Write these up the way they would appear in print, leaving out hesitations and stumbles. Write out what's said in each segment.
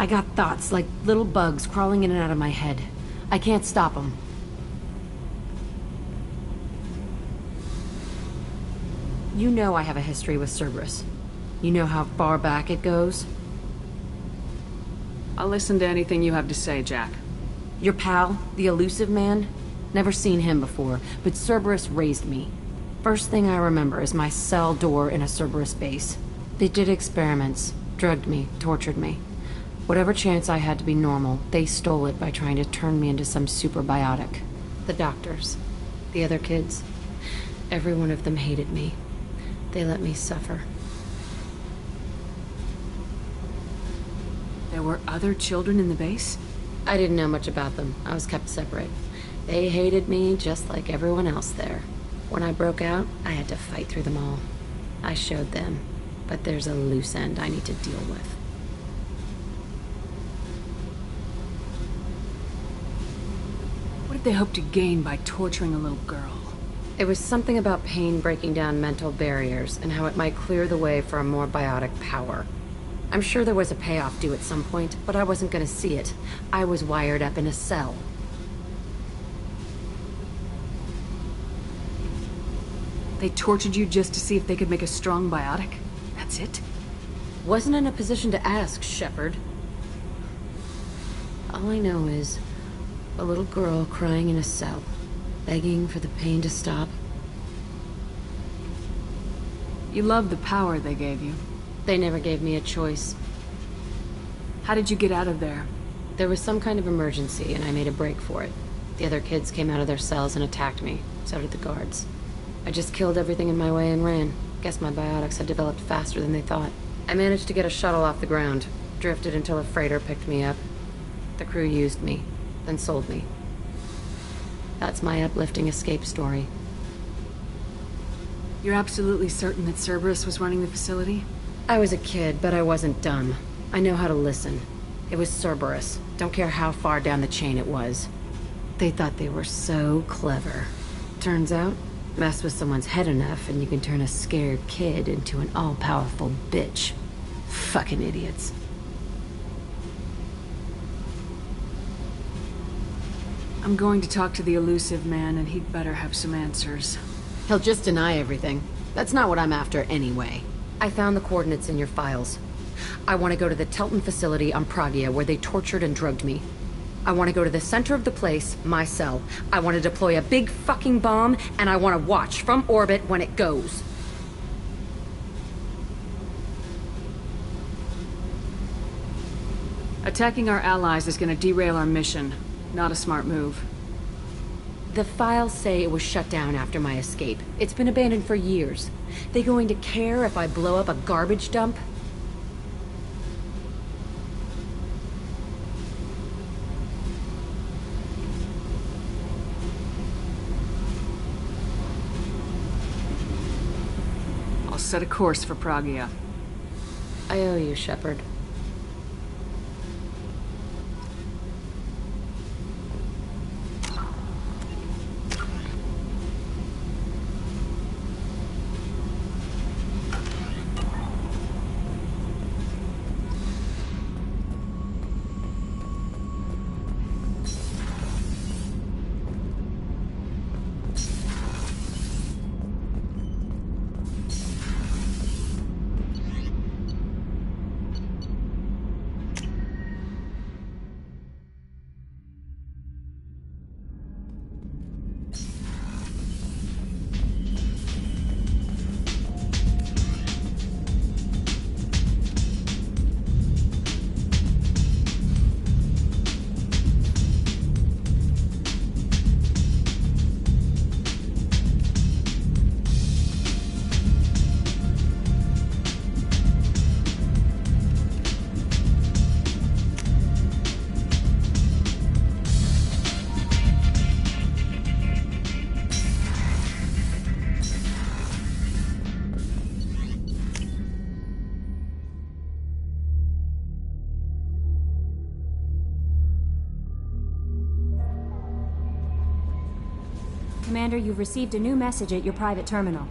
I got thoughts like little bugs crawling in and out of my head. I can't stop them. You know I have a history with Cerberus. You know how far back it goes? I'll listen to anything you have to say, Jack. Your pal, the elusive man? Never seen him before, but Cerberus raised me. First thing I remember is my cell door in a Cerberus base. They did experiments, drugged me, tortured me. Whatever chance I had to be normal, they stole it by trying to turn me into some superbiotic. The doctors, the other kids, every one of them hated me. They let me suffer. There were other children in the base? I didn't know much about them. I was kept separate. They hated me just like everyone else there. When I broke out, I had to fight through them all. I showed them, but there's a loose end I need to deal with. What did they hope to gain by torturing a little girl? It was something about pain breaking down mental barriers and how it might clear the way for a more biotic power. I'm sure there was a payoff due at some point, but I wasn't gonna see it. I was wired up in a cell. They tortured you just to see if they could make a strong biotic? That's it? Wasn't in a position to ask, Shepard. All I know is a little girl crying in a cell, begging for the pain to stop. You loved the power they gave you. They never gave me a choice. How did you get out of there? There was some kind of emergency, and I made a break for it. The other kids came out of their cells and attacked me. So did the guards. I just killed everything in my way and ran. Guess my biotics had developed faster than they thought. I managed to get a shuttle off the ground. Drifted until a freighter picked me up. The crew used me, then sold me. That's my uplifting escape story. You're absolutely certain that Cerberus was running the facility? I was a kid, but I wasn't dumb. I know how to listen. It was Cerberus. Don't care how far down the chain it was. They thought they were so clever. Turns out, mess with someone's head enough and you can turn a scared kid into an all-powerful bitch. Fucking idiots. I'm going to talk to the elusive man, and he'd better have some answers. He'll just deny everything. That's not what I'm after anyway. I found the coordinates in your files. I want to go to the Telton facility on Pragia where they tortured and drugged me. I want to go to the center of the place, my cell. I want to deploy a big fucking bomb, and I want to watch from orbit when it goes. Attacking our allies is going to derail our mission. Not a smart move. The files say it was shut down after my escape. It's been abandoned for years. They going to care if I blow up a garbage dump? I'll set a course for Pragia. I owe you, Shepard. Commander, you've received a new message at your private terminal.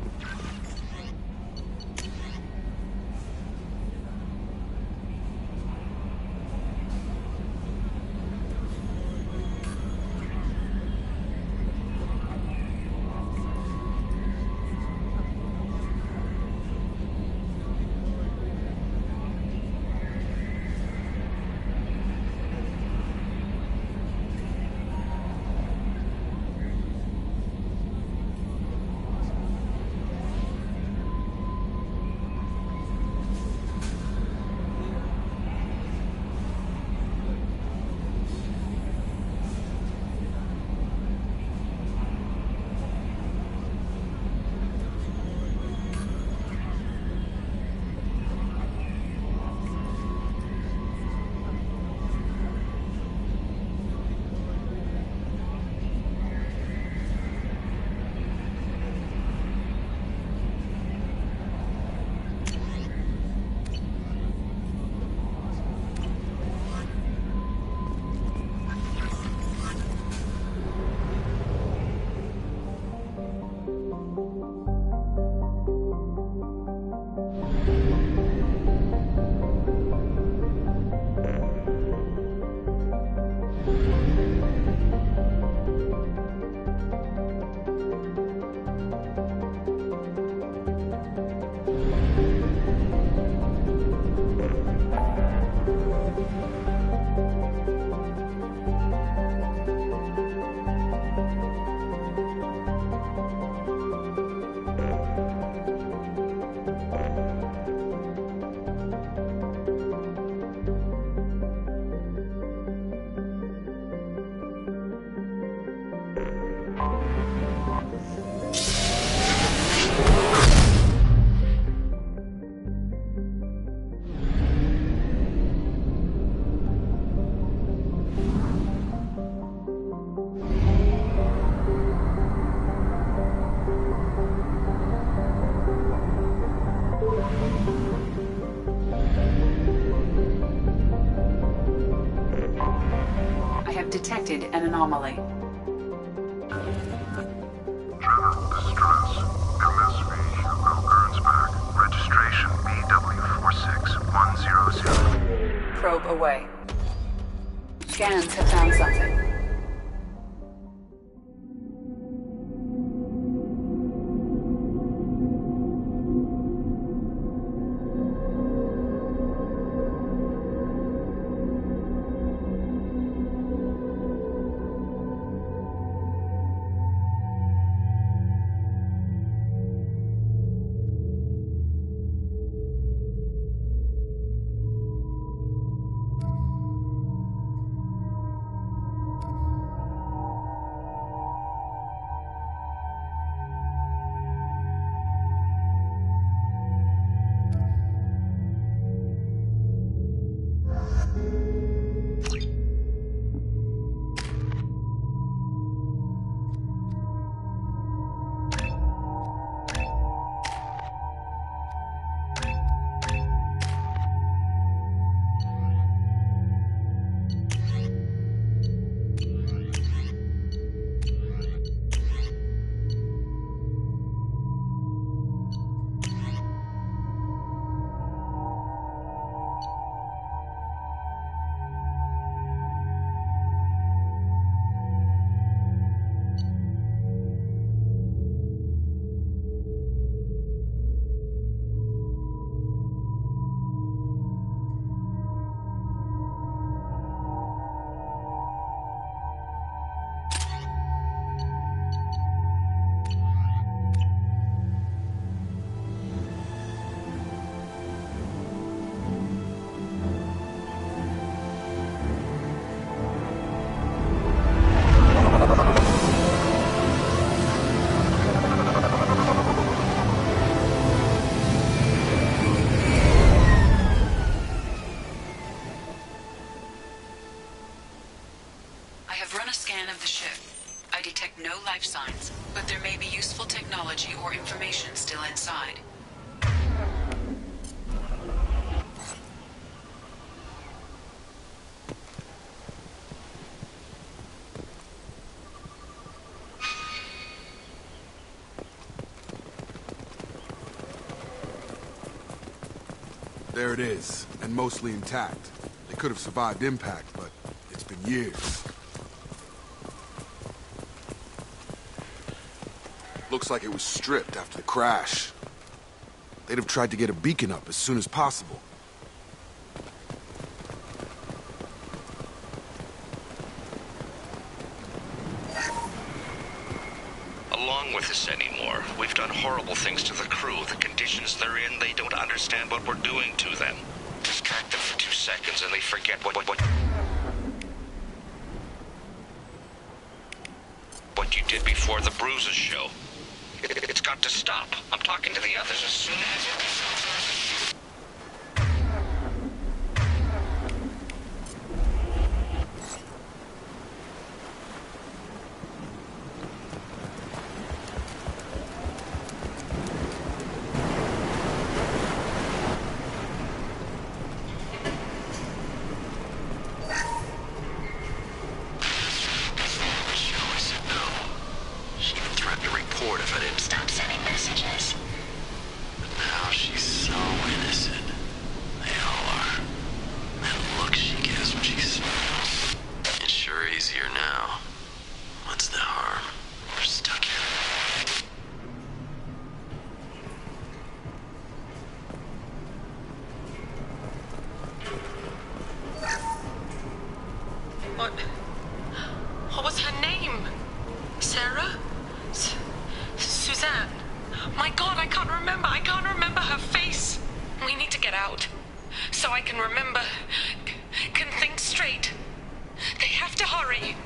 detected an anomaly. General distress. MSV Hugo Gernsback. Registration BW46100. Probe away. Scans have found something. No life signs, but there may be useful technology or information still inside. There it is, and mostly intact. They could have survived impact, but it's been years. Looks like it was stripped after the crash. They'd have tried to get a beacon up as soon as possible. Along with this anymore. We've done horrible things to the crew. The conditions they're in, they don't understand what we're doing to them. Distract them for 2 seconds and they forget what you did before the bruises show. It's got to stop. I'm talking to the others as soon as... What was her name? Sarah? Suzanne? My God, I can't remember. I can't remember her face. We need to get out. So I can remember, can think straight. They have to hurry.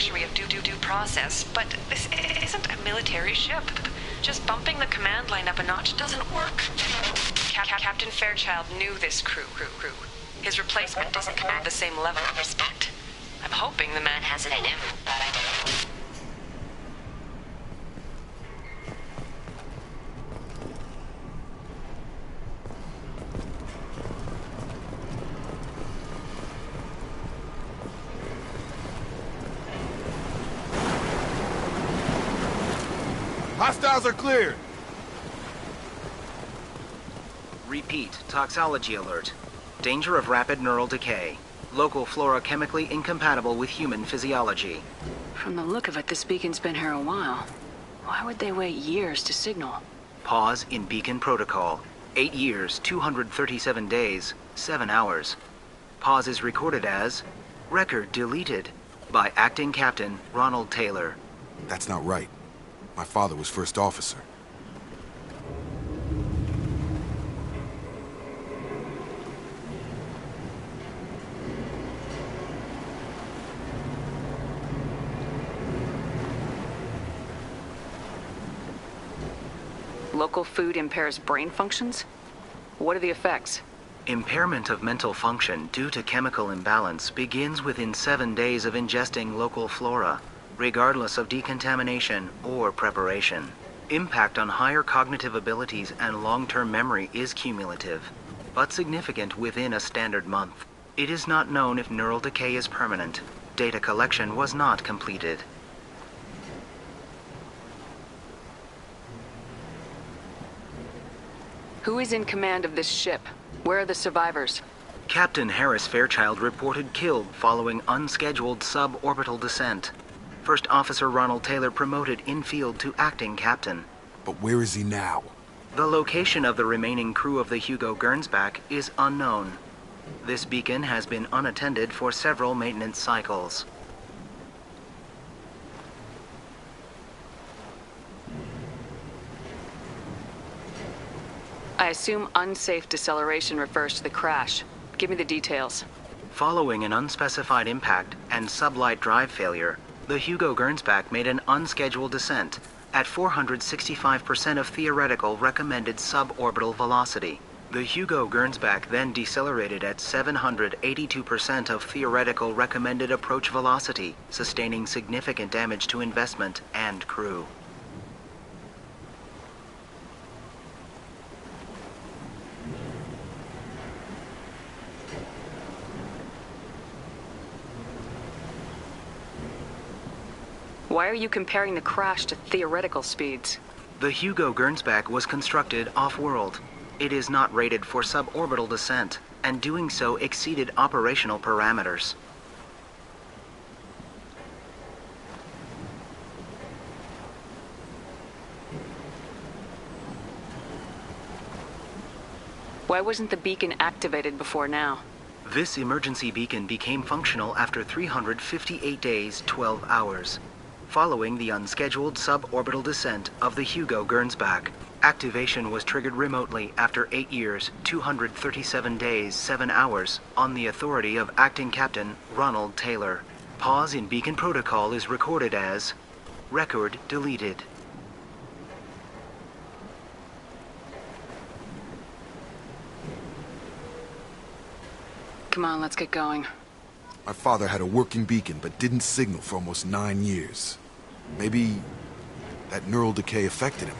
luxury of due process, but this isn't a military ship. Just bumping the command line up a notch doesn't work. Captain Fairchild knew this crew. His replacement doesn't command the same level of respect. I'm hoping the man has it in him. Hostiles are cleared. Repeat, toxology alert. Danger of rapid neural decay. Local flora chemically incompatible with human physiology. From the look of it, this beacon's been here a while. Why would they wait years to signal? Pause in beacon protocol. 8 years, 237 days, 7 hours. Pause is recorded as record deleted by Acting Captain Ronald Taylor. That's not right. My father was first officer. Local food impairs brain functions? What are the effects? Impairment of mental function due to chemical imbalance begins within 7 days of ingesting local flora, regardless of decontamination or preparation. Impact on higher cognitive abilities and long-term memory is cumulative, but significant within a standard month. It is not known if neural decay is permanent. Data collection was not completed. Who is in command of this ship? Where are the survivors? Captain Harris Fairchild reported killed following unscheduled suborbital descent. First Officer Ronald Taylor promoted in-field to acting captain. But where is he now? The location of the remaining crew of the Hugo Gernsback is unknown. This beacon has been unattended for several maintenance cycles. I assume unsafe deceleration refers to the crash. Give me the details. Following an unspecified impact and sublight drive failure, the Hugo Gernsback made an unscheduled descent at 465% of theoretical recommended suborbital velocity. The Hugo Gernsback then decelerated at 782% of theoretical recommended approach velocity, sustaining significant damage to investment and crew. Why are you comparing the crash to theoretical speeds? The Hugo Gernsback was constructed off-world. It is not rated for suborbital descent, and doing so exceeded operational parameters. Why wasn't the beacon activated before now? This emergency beacon became functional after 358 days, 12 hours. Following the unscheduled suborbital descent of the Hugo Gernsback, activation was triggered remotely after 8 years, 237 days, 7 hours, on the authority of Acting Captain Ronald Taylor. Pause in beacon protocol is recorded as record deleted. Come on, let's get going. My father had a working beacon, but didn't signal for almost 9 years. Maybe that neural decay affected him.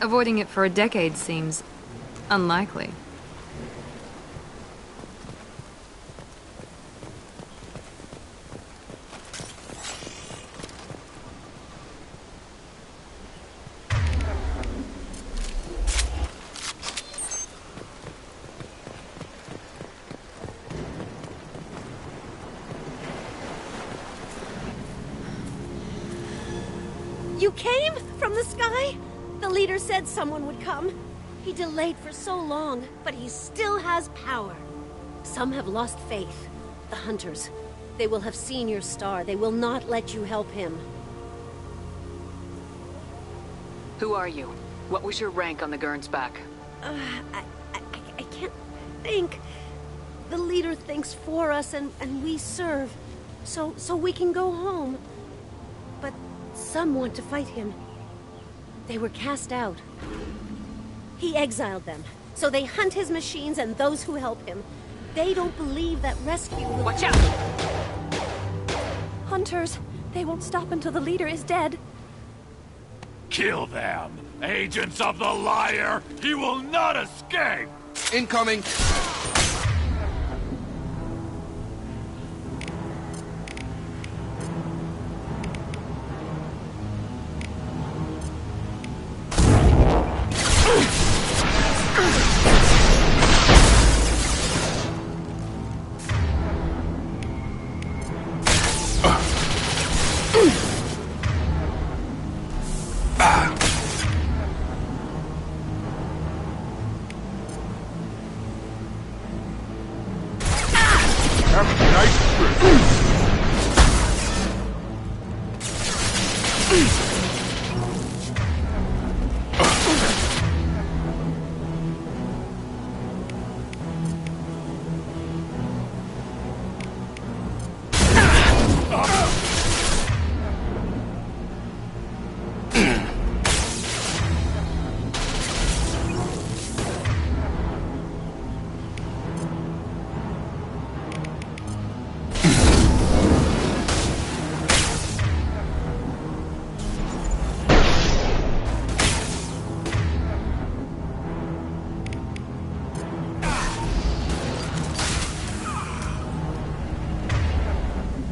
Avoiding it for a decade seems unlikely. You came? From the sky? The leader said someone would come. He delayed for so long, but he still has power. Some have lost faith. The hunters. They will have seen your star. They will not let you help him. Who are you? What was your rank on the Gernsback? I can't think. The leader thinks for us and we serve. So we can go home. some want to fight him. They were cast out. He exiled them, so they hunt his machines and those who help him. They don't believe that rescue will— Watch out! Hunters, they won't stop until the leader is dead. Kill them! Agents of the liar! He will not escape! Incoming!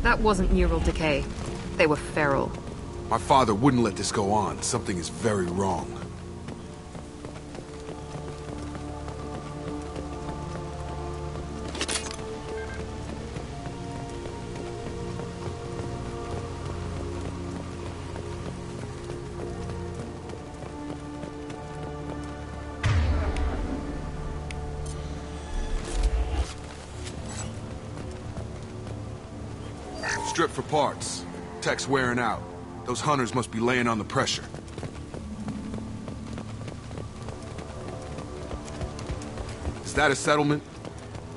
That wasn't neural decay. They were feral. My father wouldn't let this go on. Something is very wrong. Strip for parts. Tech's wearing out. Those hunters must be laying on the pressure. Is that a settlement?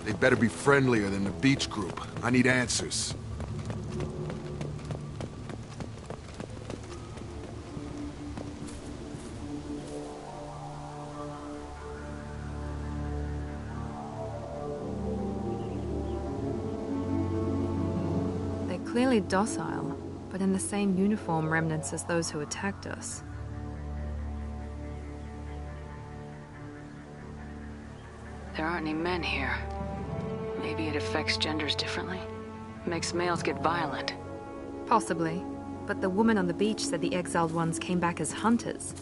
They better be friendlier than the beach group. I need answers. Clearly docile, but in the same uniform remnants as those who attacked us. There aren't any men here. Maybe it affects genders differently? Makes males get violent. Possibly, but the woman on the beach said the exiled ones came back as hunters.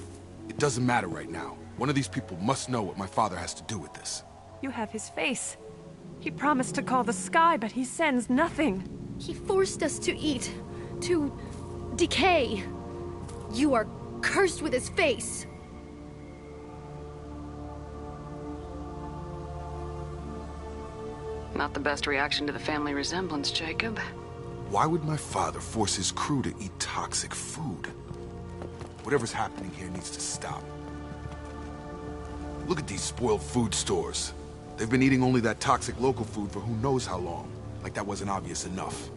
It doesn't matter right now. One of these people must know what my father has to do with this. You have his face. He promised to call the sky, but he sends nothing. He forced us to eat, to decay. You are cursed with his face. Not the best reaction to the family resemblance, Jacob. Why would my father force his crew to eat toxic food? Whatever's happening here needs to stop. Look at these spoiled food stores. They've been eating only that toxic local food for who knows how long. Like that wasn't obvious enough.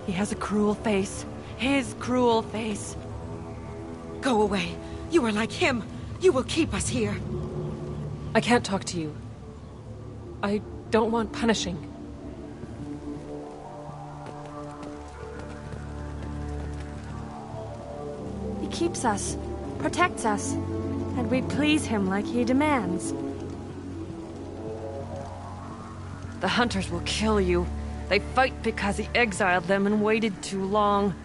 He has a cruel face. His cruel face. Go away. You are like him. You will keep us here. I can't talk to you. I don't want punishing. He keeps us, protects us, and we please him like he demands. The hunters will kill you. They fight because he exiled them and waited too long.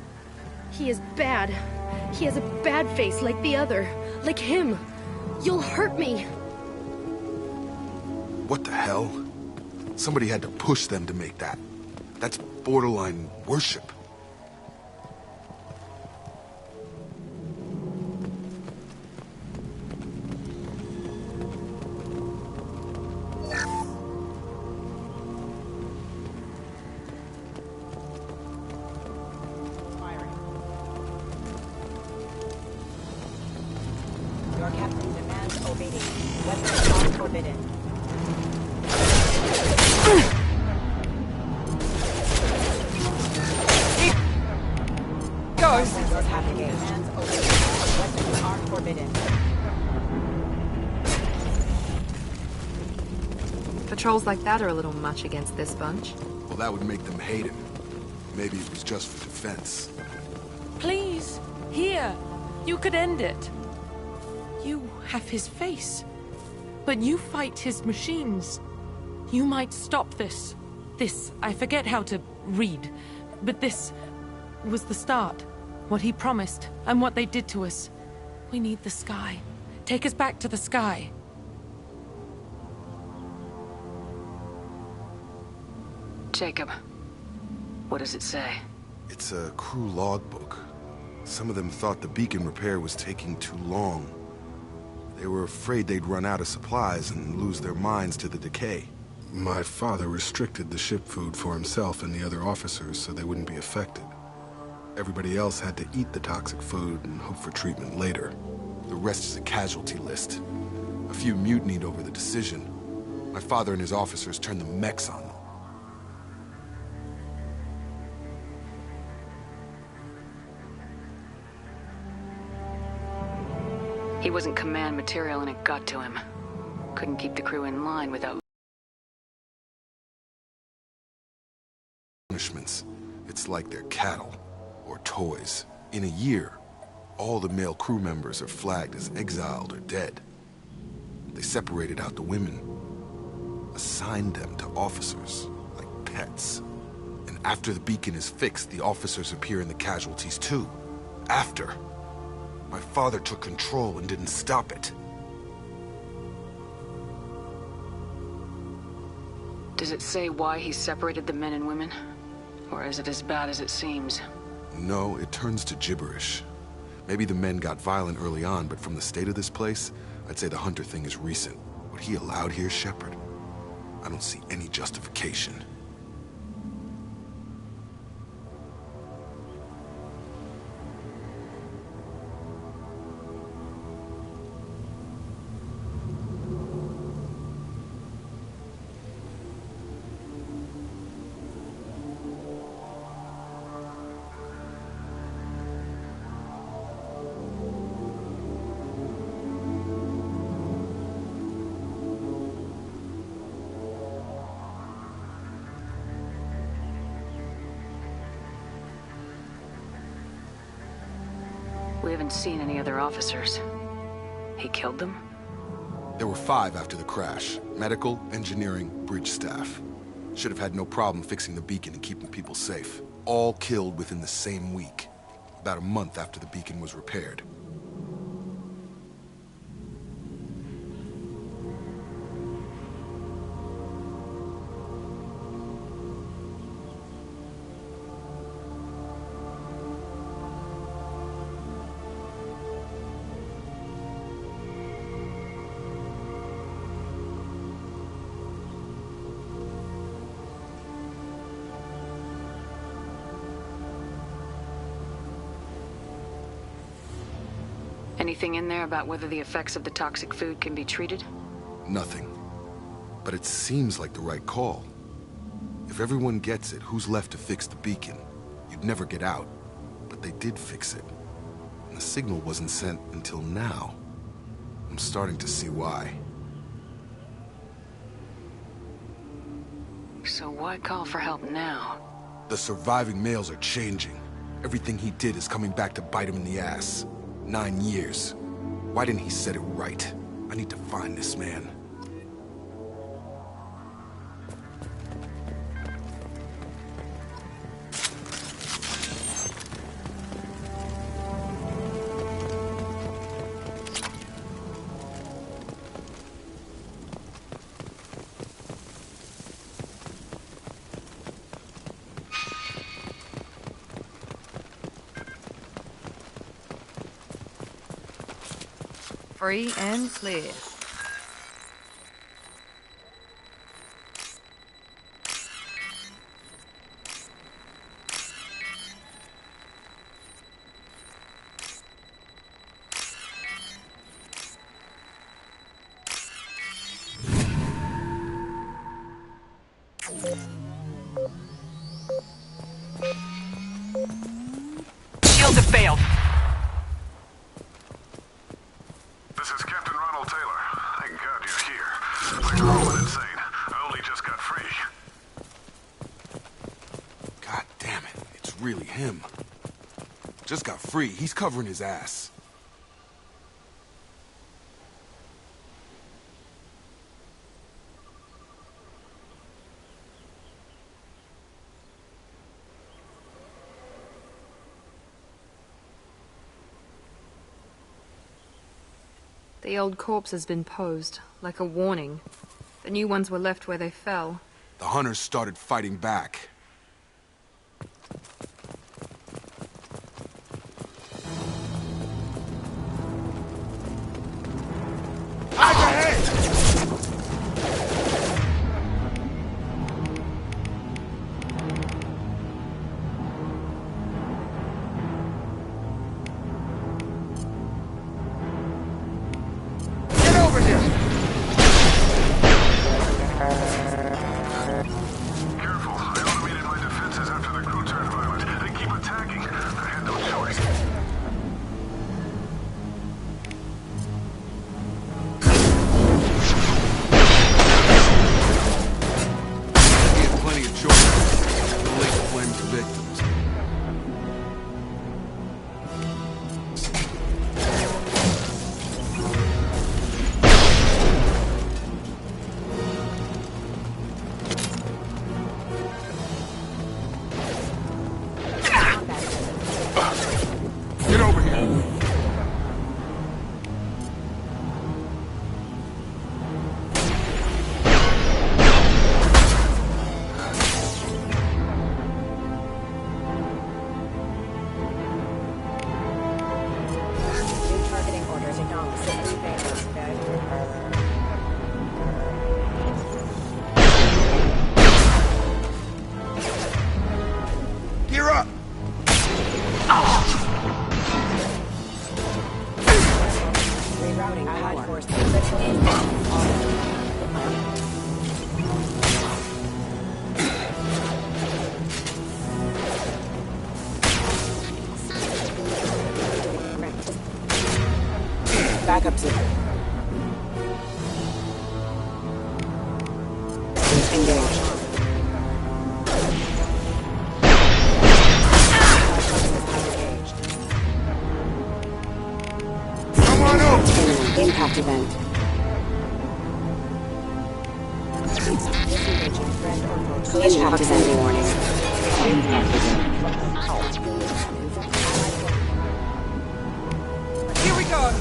He is bad. He has a bad face like the other. Like him. You'll hurt me. What the hell? Somebody had to push them to make that. That's borderline worship. Your captain demands obedience. Weapons are forbidden. Patrols like that are a little much against this bunch. Well, that would make them hate him. Maybe it was just for defense. Please, here. You could end it. You have his face. But you fight his machines. You might stop this. This, I forget how to read. But this was the start. What he promised, and what they did to us. We need the sky. Take us back to the sky. Jacob, what does it say? It's a crew logbook. Some of them thought the beacon repair was taking too long. They were afraid they'd run out of supplies and lose their minds to the decay. My father restricted the ship food for himself and the other officers so they wouldn't be affected. Everybody else had to eat the toxic food and hope for treatment later. The rest is a casualty list. A few mutinied over the decision. My father and his officers turned the mechs on them. He wasn't command material and it got to him. Couldn't keep the crew in line without punishments. It's like they're cattle or toys. In a year, all the male crew members are flagged as exiled or dead. They separated out the women, assigned them to officers like pets. And after the beacon is fixed, the officers appear in the casualties too. After. My father took control and didn't stop it. Does it say why he separated the men and women? Or is it as bad as it seems? No, it turns to gibberish. Maybe the men got violent early on, but from the state of this place, I'd say the Hunter thing is recent. What he allowed here, Shepard, I don't see any justification. We haven't seen any other officers. He killed them? There were 5 after the crash. Medical, engineering, bridge staff. Should have had no problem fixing the beacon and keeping people safe. All killed within the same week. About a month after the beacon was repaired. Anything in there about whether the effects of the toxic food can be treated? Nothing. But it seems like the right call. If everyone gets it, who's left to fix the beacon? You'd never get out. But they did fix it. And the signal wasn't sent until now. I'm starting to see why. So why call for help now? The surviving males are changing. Everything he did is coming back to bite him in the ass. 9 years. Why didn't he set it right? I need to find this man. Free and clear. Shields have failed. This is Captain Ronald Taylor. Thank God you're here. Things are all insane. I only really him. Just got free. He's covering his ass. The old corpse has been posed, like a warning. The new ones were left where they fell. The hunters started fighting back. Backup zip. Engage. Come on up! Impact event. Impact event warning. Impact event. Here we go!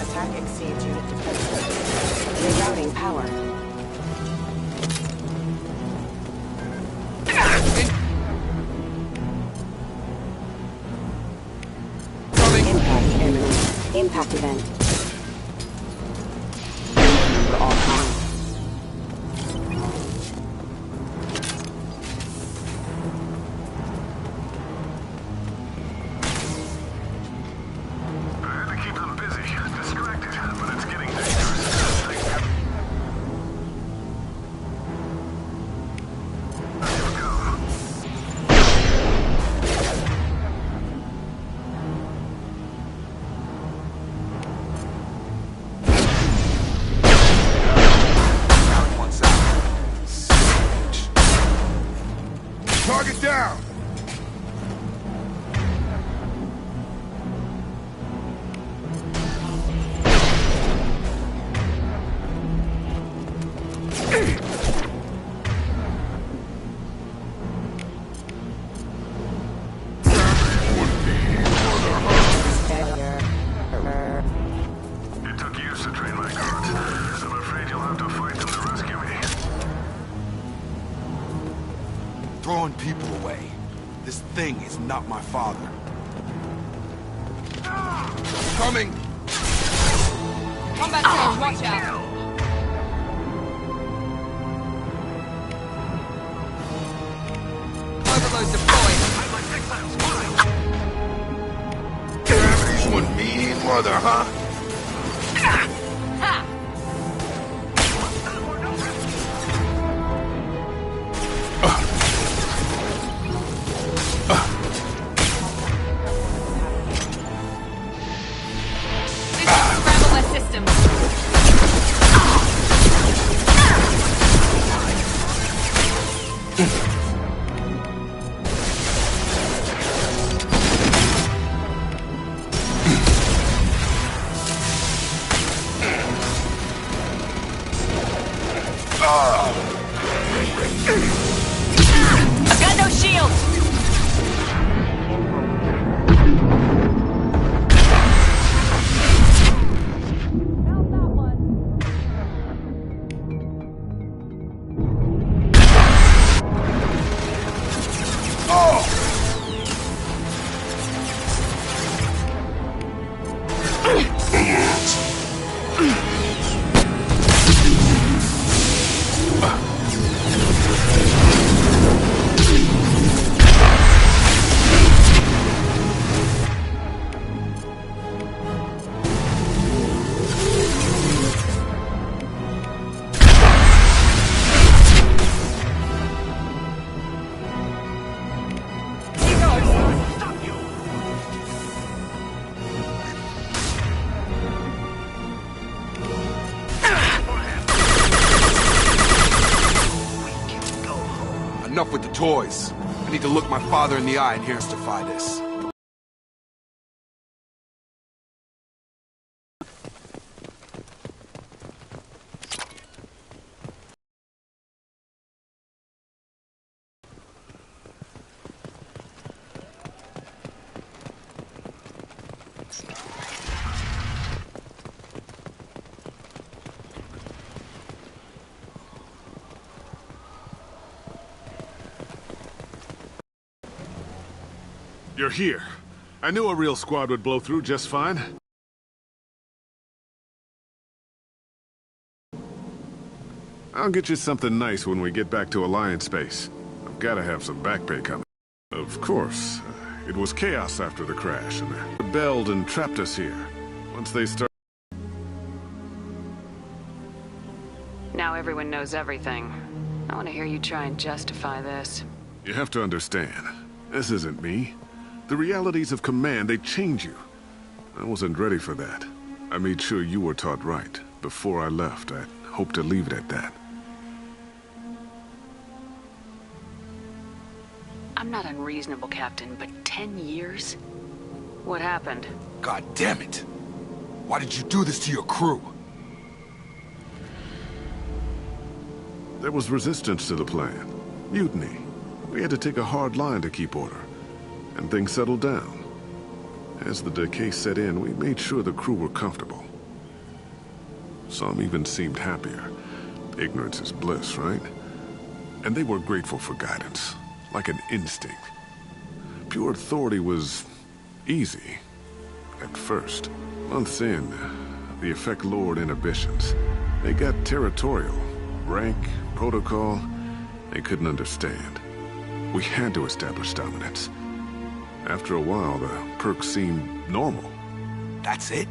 Attack exceeds unit defense. Rerouting power. Impact imminent. Impact event. Number all time. Target down! It took years to train my guards. I'm afraid you'll have to fight them to rescue me. Throwing people away. This thing is not my father. Coming! Combat range, watch out! Overload deployed. Gravity's one mean mother, huh? Scramble my system. lost him. I've got no shield! Enough with the toys. I need to look my father in the eye and justify this. You're here. I knew a real squad would blow through just fine. I'll get you something nice when we get back to Alliance Base. I've got to have some back pay coming. Of course. It was chaos after the crash, and they rebelled and trapped us here. Once they started... Now everyone knows everything. I want to hear you try and justify this. You have to understand. This isn't me. The realities of command, they change you. I wasn't ready for that. I made sure you were taught right. Before I left, I hoped to leave it at that. I'm not unreasonable, Captain, but 10 years? What happened? God damn it! Why did you do this to your crew? There was resistance to the plan. Mutiny. We had to take a hard line to keep order. And things settled down. As the decay set in, we made sure the crew were comfortable. Some even seemed happier. Ignorance is bliss, right? And they were grateful for guidance, like an instinct. Pure authority was easy, at first. Months in, the effect lowered inhibitions. They got territorial. Rank, protocol, they couldn't understand. We had to establish dominance. After a while, the perks seemed normal. That's it?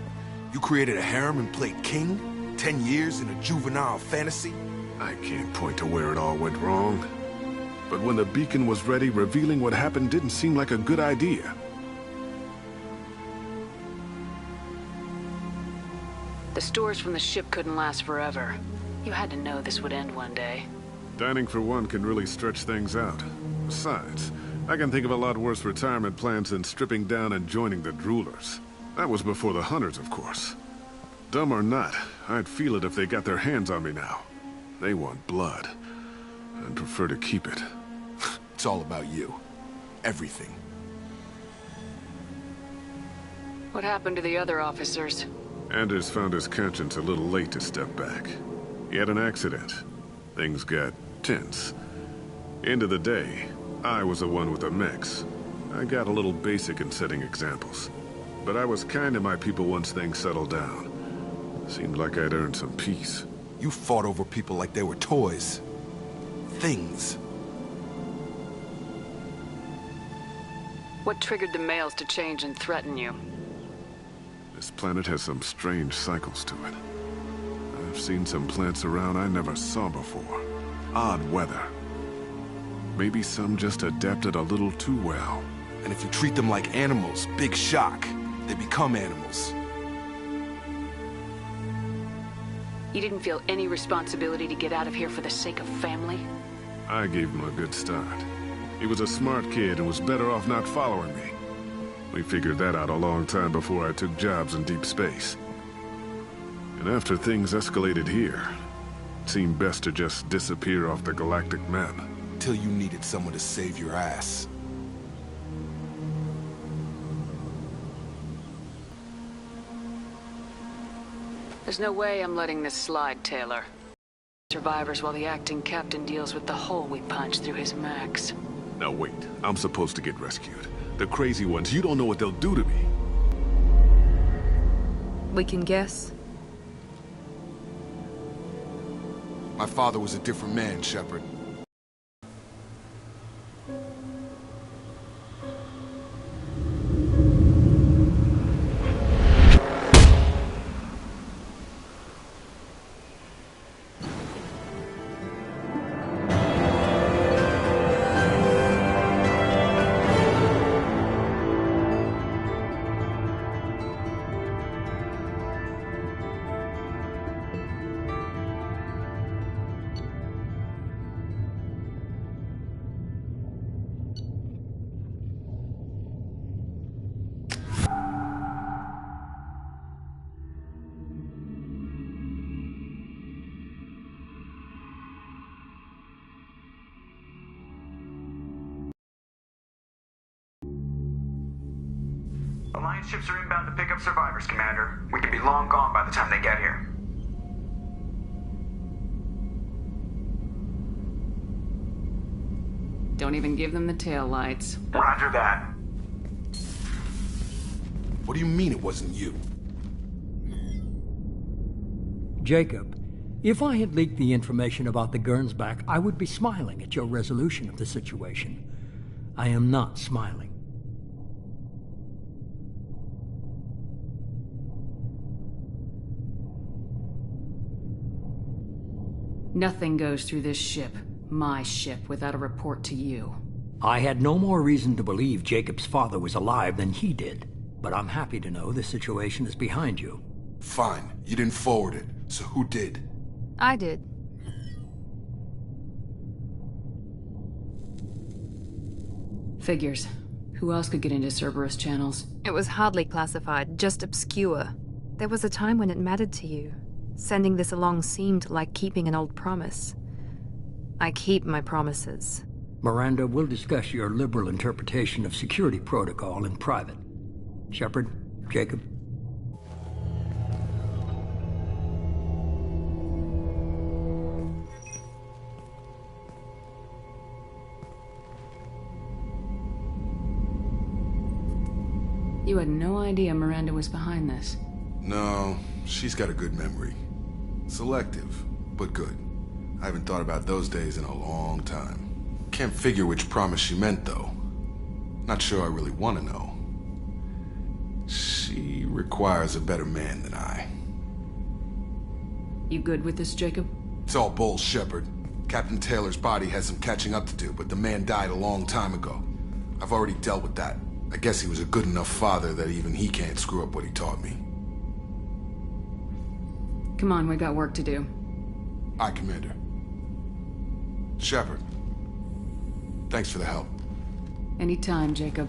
You created a harem and played king? 10 years in a juvenile fantasy? I can't point to where it all went wrong. But when the beacon was ready, revealing what happened didn't seem like a good idea. The stores from the ship couldn't last forever. You had to know this would end one day. Dining for one can really stretch things out. Besides, I can think of a lot worse retirement plans than stripping down and joining the Droolers. That was before the Hunters, of course. Dumb or not, I'd feel it if they got their hands on me now. They want blood. I'd prefer to keep it. It's all about you. Everything. What happened to the other officers? Anders found his conscience a little late to step back. He had an accident. Things got tense. End of the day, I was the one with the mechs. I got a little basic in setting examples. But I was kind to my people once things settled down. Seemed like I'd earned some peace. You fought over people like they were toys. Things. What triggered the males to change and threaten you? This planet has some strange cycles to it. I've seen some plants around I never saw before. Odd weather. Maybe some just adapted a little too well. And if you treat them like animals, big shock. They become animals. You didn't feel any responsibility to get out of here for the sake of family? I gave him a good start. He was a smart kid and was better off not following me. We figured that out a long time before I took jobs in deep space. And after things escalated here, it seemed best to just disappear off the galactic map. Till you needed someone to save your ass. There's no way I'm letting this slide, Taylor. Survivors while the acting captain deals with the hole we punched through his max. Now wait, I'm supposed to get rescued. The crazy ones, you don't know what they'll do to me. We can guess. My father was a different man, Shepard. Alliance ships are inbound to pick up survivors, Commander. We could be long gone by the time they get here. Don't even give them the tail lights. Roger that. What do you mean it wasn't you? Jacob, if I had leaked the information about the Gernsback, I would be smiling at your resolution of the situation. I am not smiling. Nothing goes through this ship, my ship, without a report to you. I had no more reason to believe Jacob's father was alive than he did, but I'm happy to know the situation is behind you. Fine, you didn't forward it, so who did? I did. Figures. Who else could get into Cerberus channels? It was hardly classified, just obscure. There was a time when it mattered to you. Sending this along seemed like keeping an old promise. I keep my promises. Miranda, we'll discuss your liberal interpretation of security protocol in private. Shepard, Jacob. You had no idea Miranda was behind this. No, she's got a good memory. Selective, but good. I haven't thought about those days in a long time. Can't figure which promise she meant, though. Not sure I really want to know. She requires a better man than I. You good with this, Jacob? It's all bull, Shepard. Captain Taylor's body has some catching up to do, but the man died a long time ago. I've already dealt with that. I guess he was a good enough father that even he can't screw up what he taught me. Come on, we got work to do. Aye, Commander. Shepard, thanks for the help. Anytime, Jacob.